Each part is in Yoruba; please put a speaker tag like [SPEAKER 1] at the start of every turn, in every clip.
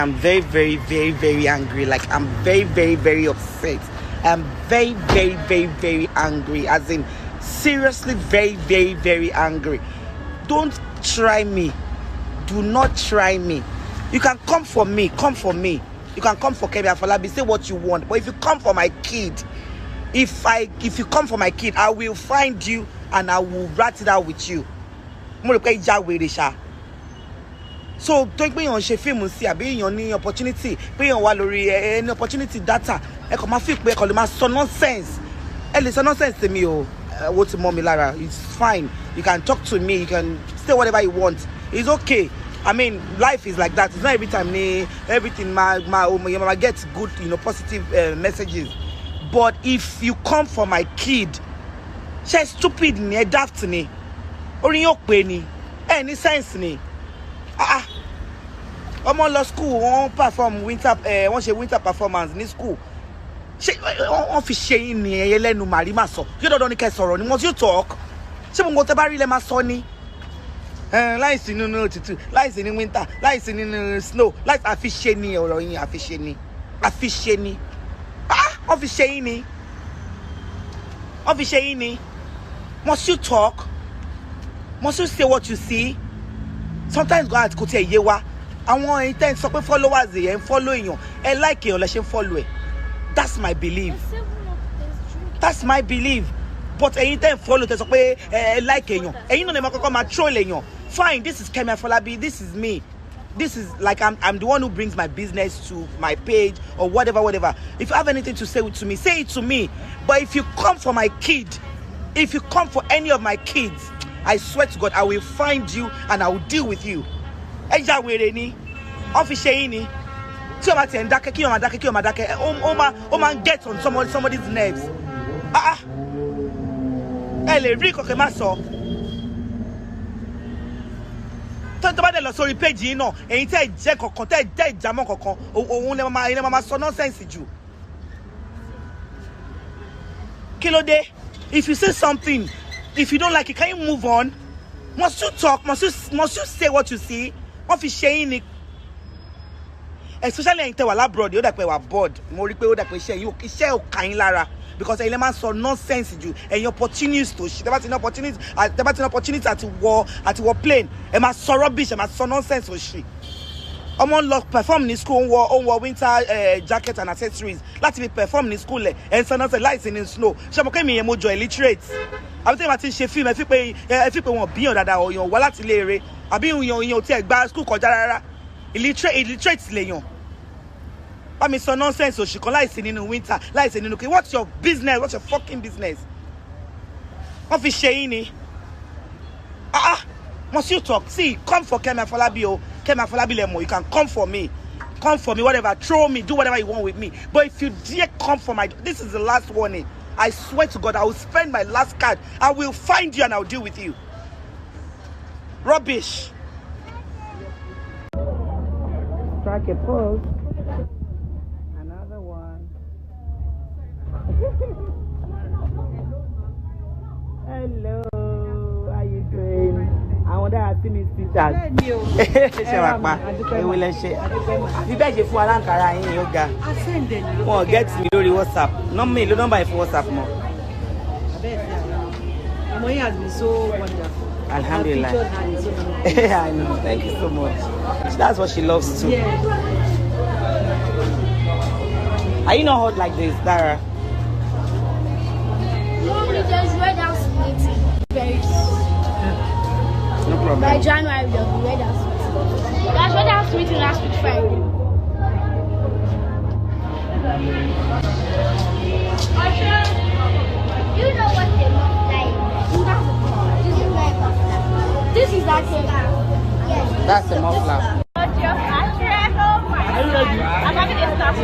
[SPEAKER 1] I'm very, very, very, very angry. Like, I'm very, very, very upset. I'm very, very, very, very angry. As in, seriously, very, very, very angry. Don't try me. Do not try me. You can come for me. Come for me. You can come for Kemi Afolabi. Say what you want. But if you come for my kid, if you come for my kid, I will find you and I will rat it out with you. So don't be on film see abi yon ni opportunity be yon wa lori any opportunity data e ko ma fi pe ko le ma so nonsense so nonsense to me o what mommy Lara, it's fine, you can talk to me, you can say whatever you want, it's okay. I mean, life is like that. It's not every time everything my gets good, positive messages. But if you come for my kid, she's stupid ni, daft ni, orin yo pe ni, any sense ni. I'm on law school, won't perform winter performance in school. She on fi ṣe ni elenu mari ma so. You don't care sọ̀rọ̀ ni, must you talk? Ṣé mo te ba ri le ma so ni? Lies in no tutu, lies in winter, lies in snow, lies afi ṣe ni ọ̀rọ̀ yin afi ṣe ni. Afi ṣe ni. On fi ṣe ni. On fi ṣe ni. Must you talk? Must you say what you see? Sometimes go out kote ye wa àwọn intent sọ pé followers e follow èyàn ẹ like èyàn lẹ ṣe follow ẹ. That's my belief. That's my belief. But ẹ̀yin tẹ́ follow tẹ́ sọ pé ẹ like èyàn ẹ̀yin no le ma kọ́kọ́ ma troll èyàn. Fine, this is Kemi Afolabi, this is me. This is like I'm the one who brings my business to my page or whatever. If you have anything to say to me, say it to me. But if you come for my kid, if you come for any of my kids, I swear to God, I will find you and I will deal with you. Eja were ni, official ni. Tí o ma ti en dákẹ́ kí o ma dákẹ́. O ma get on somebody's nerves. Ẹ lè rí kọ̀kẹ́ má sọ. Tó bá dé lọ sórí page yìí náà, ẹ̀yin tẹ́ jẹ́ kọ̀kan, tẹ́ ìjàmọ́ kọ̀kan, òun lè máa sọ nonsense jù. Kí ló dé? If you say something, if you don't like it, can you move on? Must you talk? Must you say what you see? What is saying? Especially in Tewala abroad, you were bored. Mo rí pé ó dà pé iṣẹ́ ò kàn yín lára because ẹ̀yin lè máa sọ nonsense jù. Ẹ̀yin opportunities to shit. Tẹ́ bá ti ní opportunity àti wọ plane. Ẹ máa sọ rubbish, ẹ máa sọ nonsense o shit. Ọmọ lọ perform ní school, ó wọ winter jacket and accessories. Láti fi perform ní school ẹ̀ ń sọ nonsense lights in snow. Ṣé mo kẹ́ mi yẹn mo jọ illiterate? Àbí tí ma ti ṣe film ẹ fi pé wọn bíyàn dáadáa ọ̀yàn wá láti ilé eré àbí ìyàn ò tí ẹ gba school kọjá rárá illiterate lèyàn bá mi sọ nonsense òṣì kan láìsí nínú winter láìsí nínú kí what's your business, what's your fucking business? Wọ́n fi ṣe yín ni must you talk? See, come for Kemi Afolabi o Kemi Afolabi lemo, you can come for me whatever, throw me, do whatever you want with me, but if you dare come for my, this is the last warning. I swear to God, I will spend my last card. I will find you and I will deal with you. Rubbish. Strike a pose. Another one. Hello. How you doing? I wonder how to meet teachers. Ṣé wàá pa ewu lẹ ṣe. Àfi bẹ́ẹ̀ ṣe fún wa láǹkàrà yín yóò ga. Wọ́n get mi lórí WhatsApp. Nọ́mbà ló nọ́mbà yìí fún WhatsApp mọ́.
[SPEAKER 2] Moyi has been so wonderful.
[SPEAKER 1] Alhamdulillah. I know. Thank you so much. That's what she loves too.
[SPEAKER 2] Yeah.
[SPEAKER 1] Are you not hot like this, Dara?
[SPEAKER 3] Mommy just read out sweet. Very soon.
[SPEAKER 1] No problem.
[SPEAKER 3] By January, we'll be read out sweet. That's read out sweet last week Friday. You know what they look like? This is that thing. Yes.
[SPEAKER 1] That's the muffler.
[SPEAKER 3] What's your favorite? Oh my God. I'm not going to stop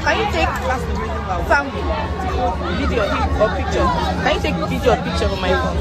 [SPEAKER 1] Can you take some video or picture? Can you take video or picture of my phone?